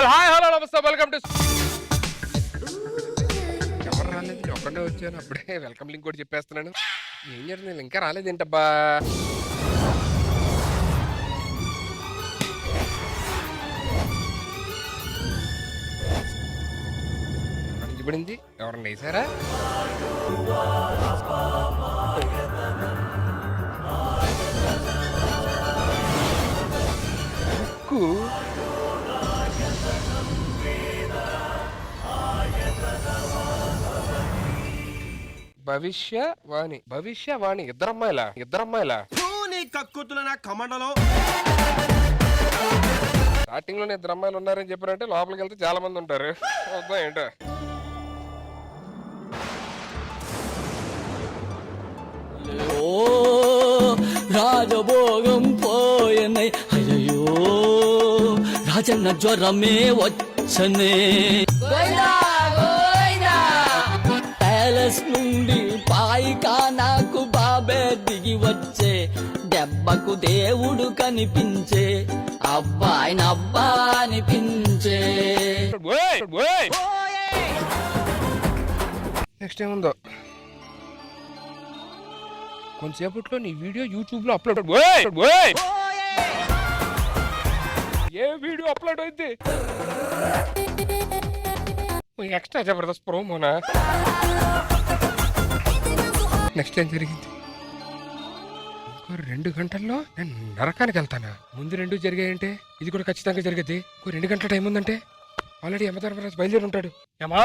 All hi hello నమస్తే welcome to ఎవరు రాలేదు ఒక్కడే వచ్చాను అప్పుడే వెల్కమ్ లింక్ కూడా చెప్పేస్తున్నాను. ఏం జరిగింది ఇంకా రాలేదేంటబ్బా? పడింది ఎవరన్నా వేసారా? భవిష్యవాణి ఇద్దరమ్మాయిలా కక్కుతున్న నా కమండలో స్టార్టింగ్ లోనే ఇద్దరు అమ్మాయిలు ఉన్నారని చెప్పారంటే లోపలికి వెళ్తే చాలా మంది ఉంటారు. చూద్దాం ఏంటో. రాజభోగం పోయనే అయ్యో రాజన్న జ్వరమే వచ్చనే ప్యాలెస్ నుండి పాయికానాకు బాబే దిగి వచ్చే దెబ్బకు దేవుడు కనిపించే అబ్బాయిని అబ్బా అనిపించే. నెక్స్ట్ ఏముందో కొంతసేపట్లో నీ వీడియో యూట్యూబ్ లో అప్లోడ్. ఏ వీడియో అప్లోడ్ అయింది? ఎక్స్ట్రా జబర్దస్త్ ప్రోమోనా? నెక్స్ట్ ఏం జరిగింది? ఇంకో 2 గంటల్లో నేను నరకానికి వెళ్తానా? ముందు 2 జరిగాయంటే ఇది కూడా ఖచ్చితంగా జరిగేది. ఇంకో 2 గంటల టైం ఉందంటే ఆల్రెడీ యమధర్మరాజు బయలుదేరి ఉంటాడు. ఏమా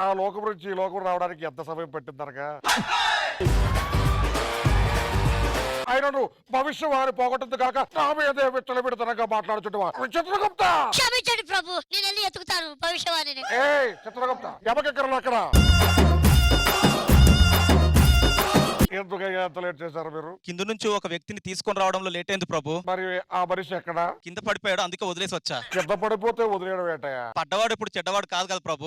ఆ లోకం నుంచి ఈ లోకం రావడానికి ఎంత సమయం పట్టిందనగా ఆయన భవిష్యవాణి పోగొట్టదు కాక నా మీద విచ్చలబెడతనగా మాట్లాడుచుంటవా? చిత్రగుప్త క్షమించండి ప్రభు, నేను వెళ్ళి ఎత్తుకుతాను భవిష్యవాణిని. చిత్రగుప్త ఎవకెక్కరు అక్కడ ఎందుకయ్యా ఎంత లేట్ చేశారు మీరు? కింద నుంచి ఒక వ్యక్తిని తీసుకొని రావడంలో లేట్ అయింది ప్రభు. మరి ఆ మనిషి ఎక్కడ? కింద పడిపోయాడు, అందుకే వదిలేసి వచ్చా. కింద పడిపోతే వదిలేయడం ఏంటయ్యా? పడ్డవాడు ఇప్పుడు చెడ్డవాడు కాదు కదా ప్రభు.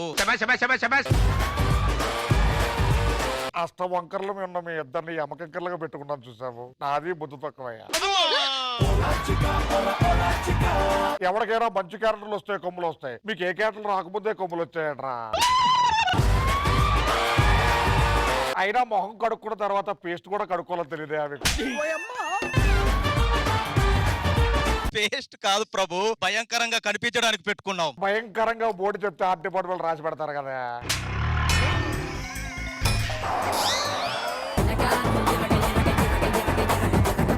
అష్టవంకర్లు ఉన్న మీ ఇద్దరిని యమకంకర్లుగా పెట్టుకున్నాను చూసావు. నాది బుద్ధి తక్కువయ్యా. ఎవరికైనా మంచి క్యారెక్టర్లు వస్తాయి, కొమ్ములు వస్తాయి. మీకు ఏ క్యారెక్టర్లు రాకపోతే కొమ్ములు వచ్చాయట్రా. అయినా మొహం కడుక్కున్న తర్వాత పేస్ట్ కూడా కడుక్కోవాలని తెలియదే అవి. పేస్ట్ కాదు ప్రభు, భయంకరంగా కనిపించడానికి పెట్టుకున్నాం. భయంకరంగా బోర్డు చెప్తే ఆర్ట్ డిపార్ట్మెంట్ రాసి పెడతారు కదా.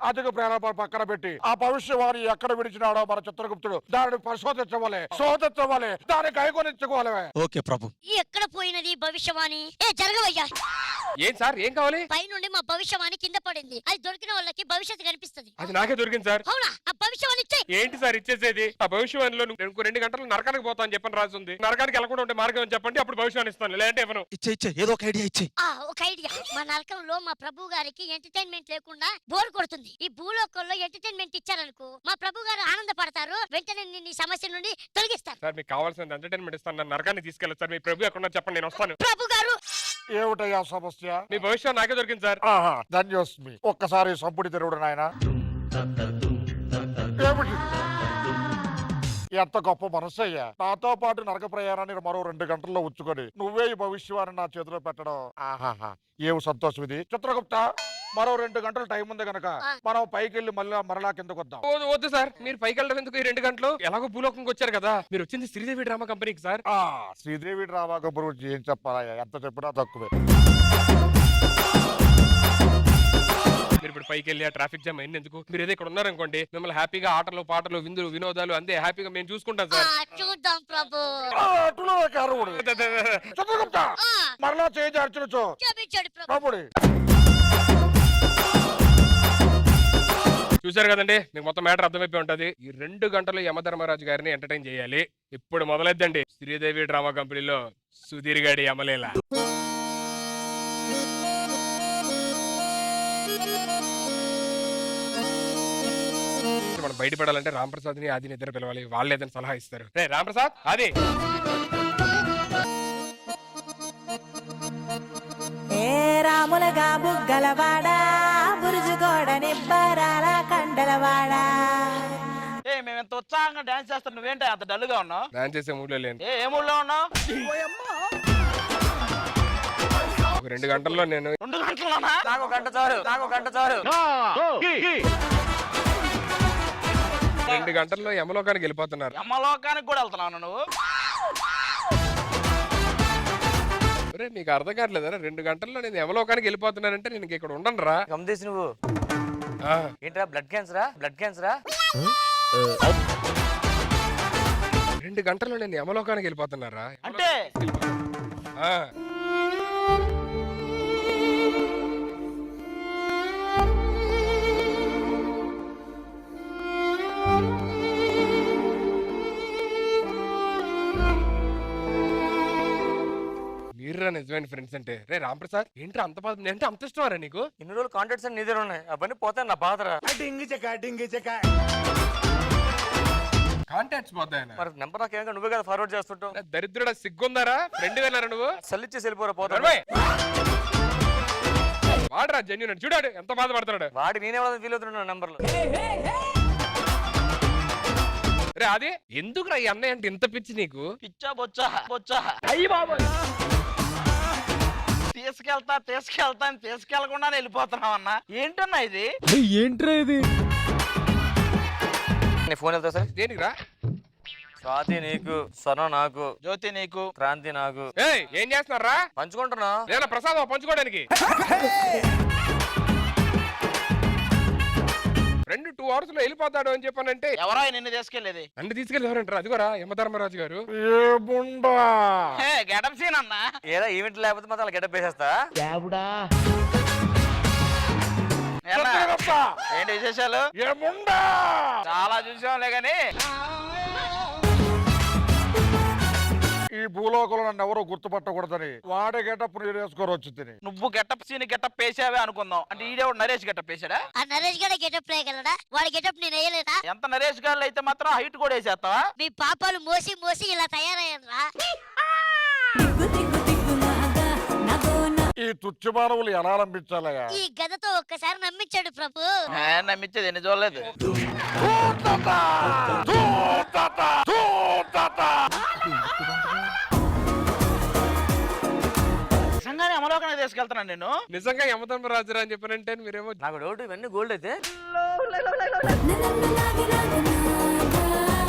అధిక ప్రేరణ పక్కన పెట్టి ఆ భవిష్యవాణి ఎక్కడ విడిచినాడో మన చిత్రగుప్తుడు దానిని పరిశోధించవాలి, దాన్ని కైగొనించుకోవాలి. ఓకే ప్రభు. ఎక్కడ పోయినది భవిష్యవాణి? జరగవయ్యా. ఏం సార్ ఏం కావాలి? పై నుండి మా భవిష్యవాణి కింద పడింది. అది దొరికిన వాళ్ళకి భవిష్యత్తు కనిపిస్తుంది. అది నాకే దొరికింది సార్. అవునా? ఆ భవిష్యవాణి ఇచ్చే. ఏంటి సార్ ఇచ్చేసేది? ఆ భవిష్యవాణిలో ఇంకో 2 గంటలు నరకానికి పోతా అని చెప్పని రాసి ఉంది. నరకానికి వెళ్ళకుండా ఉంటే మార్గం అని చెప్పండి, అప్పుడు భవిష్యవాణి ఇస్తాను. లేదంటే ఇవ్వను. ఇచ్చే ఏదో ఒక ఐడియా ఇచ్చే. ఒక ఐడియా. మా నరకంలో మా ప్రభు గారికి ఎంటర్టైన్మెంట్ లేకుండా బోర్ కొడుతుంది. ఈ భూలోకంలో ఎంటర్టైన్మెంట్ ఇచ్చారనుకో మా ప్రభు గారు ఆనందపడతారు. వెంటనే నీ సమస్య నుండి తొలగిస్తారు. సార్ మీకు కావాల్సిన ఎంటర్టైన్మెంట్ ఇస్తాను. నన్ను నరకానికి తీసుకెళ్ళదు సార్. మీ ప్రభు ఎక్కడ చెప్పండి, నేను వస్తాను. ప్రభు గారు ఏమిటయ్యా సమస్య? మీ భవిష్యత్తు నాకే దొరికింది సార్. ధన్యోస్మి. ఒక్కసారి సంపుడి తెరువుడు నాయన. ఏమిటి ఎంత గొప్ప మనసు అయ్యా. నాతో పాటు నరక ప్రయాణాన్ని మరో 2 గంటల్లో ఉంచుకొని నువ్వే ఈ భవిష్యవాణి నా చేతిలో పెట్టడం. ఆహాహా ఏమి సంతోషం ఇది. చిత్రగుప్త మరో 2 గంటలు టైం ఉంది కనుక మనం పైకి వెళ్ళి మరలా కిందకు వద్దాం. వద్దు సార్, మీరు పైకి వెళ్ళడం ఎందుకు? ఈ 2 గంటలు ఎలాగో భూలోకంకి వచ్చారు కదా. మీరు వచ్చింది శ్రీదేవి డ్రామా కంపెనీకి సార్. శ్రీదేవి డ్రామా కంపెనీ గురించి ఏం చెప్పాలా? ఎంత చెప్పినా తక్కువే. మీరు ఇప్పుడు పైకి వెళ్ళి ఆ ట్రాఫిక్ జామ్ అయింది ఎందుకు? మీరు ఏదో ఇక్కడ ఉన్నారనుకోండి, మిమ్మల్ని హ్యాపీగా ఆటలు పాటలు విందులు వినోదాలు అంతే హ్యాపీగా మేము చూసుకుంటాం సార్. చూద్దాం ప్రభు. మరలా చేంజ్ అర్చనచో ప్రభుడి. చూసారు కదండి, మీకు మొత్తం మ్యాటర్ అర్థమైపోయి ఉంటది. ఈ 2 గంటలు యమధర్మరాజు గారిని ఎంటర్టైన్ చేయాలి. ఇప్పుడు మొదలైద్దండి శ్రీదేవి డ్రామా కంపెనీలో సుధీర్ గారి యమలీల. మనం బయటపడాలంటే రాంప్రసాద్ ని ఆది నిద్ర పిలవాలి. వాళ్ళు ఏదైనా సలహా ఇస్తారు. రే రాంప్రసాద్, ఆది రాములగా బుగ్గలవాడా బురుజుగోడనిబ్బరాల కండలవాడా ఏ మేము ఎంత ఉత్సాహంగా డాన్స్ చేస్తాం నువ్వేంటి అంత డల్గా ఉన్నావు? డాన్స్ చేసే మూడ్లో లేను. ఏ ఊళ్ళో ఉన్నావు? ఒక 2 గంటల్లో నేను 2 గంటల్లోనా? నాకు గంట చాలు, నాకు గంట చాలు. 2 గంటల్లో యమలోకానికి వెళ్ళిపోతున్నారు. యమలోకానికి కూడా వెళ్తున్నావు నువ్వు? ఒరే మీకు అర్థం కావట్లేదా? 2 గంటల్లో నేను యమలోకానికి వెళ్ళిపోతున్నానంటే నేను ఇంక ఇక్కడ ఉండను రా. గమదేసి నువ్వు ఆ, ఏంట్రా బ్లడ్ క్యాన్సరా? బ్లడ్ క్యాన్సరా? 2 గంటల్లో నేను యమలోకానికి వెళ్ళిపోతున్నారా? అంటే ఆ, మీరురా నిజమైన ఫ్రెండ్స్ అంటే. రే రాంప్రసాద్ ఏంట్రా అంత బాధ అంటే అంత ఇష్టమారా నీకు? ఇన్ని రోజులు కాంటాక్ట్స్ అన్ని నీ దగ్గర ఉన్నాయి, అవన్నీ పోతాయి నా బాధరా. కాంటాక్ట్స్ పోతాయన. మరి నెంబర్ నాకు ఏమో నువ్వే కదా ఫార్వర్డ్ చేస్తుంటావు. దరిద్రుడా సిగ్గుందారా? ఫ్రెండ్ వెళ్ళారా నువ్వు? సల్లిచ్చేసి వెళ్ళిపోరా పోతా. నడవయ్. వాడరా జెన్యున్ చూడాడు ఎంత బాధపడుతున్నాడు. వాడి నేనే ఫీల్ అవుతున్నాను నెంబర్లు. రే అది ఎందుకురా ఈ అన్నయ్య అంటే ఇంత పిచ్చి నీకు? పిచ్చా బొచ్చా బొచ్చా అయ్యి బాబు తీసుకెళ్లకుండా వెళ్ళిపోతున్నావు అన్న. ఏంటన్నా ఇది? ఏంట్రా ఇది? నీ ఫోన్ వెళ్తా సార్. దేనికి రా? స్వాతి నీకు, స్వర్ణ నాకు, జ్యోతి నీకు, క్రాంతి నాకు. ఏయ్ ఏం చేస్తున్నారా? పంచుకుంటున్నా. లేదా ప్రసాదం పంచుకోవడానికి? ఫ్రెండ్ 2 అవర్స్ లో వెళ్ళిపోతాడు అని చెప్పానంటే ఎవరో నిన్ను తీసుకెళ్లేది? అన్ని తీసుకెళ్ళి ఎవరంటారు? అదిగోరా యమధర్మరాజు గారు. ఏముండా గెటప్ సీన్ అన్న. ఏదో ఈవెంట్ లేకపోతే మాత్రం అలా గెటప్ వేసేస్తా. ఏంటి విశేషాలు? ఏముండా చాలా చూసాంలే గాని ఈ భూలోకంలో నన్ను ఎవరో గుర్తుపట్టకూడదని వాడే గెటప్ వేసుకొని వచ్చి తిని. నువ్వు గెటప్ సీన్ గెటప్ వేసావే అనుకుందాం. అంటే ఈడేవాడు నరేష్ గెటప్ వేసాడా? ఆ నరేష్ గడ గెటప్ వేయగలడా? వాడి గెటప్ నేను వేయలేదా? ఎంత నరేష్ గారు అయితే మాత్రం హైట్ కూడా వేసేస్తావా? మీ పాపాలు మోసి మోసి ఇలా తయారయ్యారా? ఈ తుచ్చి మానవులు ఎలా నంబించాలయ్యా? ఈ గదతో ఒక్కసారి నమ్మించాడు ప్రభు. నమ్మించేది ఎన్ని చూడలేదు. నిజంగానే అమలోకానికి తీసుకెళ్తున్నాను నేను. నిజంగా యమధర్మరాజు అని చెప్పానంటే మీరేమో నాకు డౌట్ ఇవన్నీ గోల్డ్ అయితే నన్ను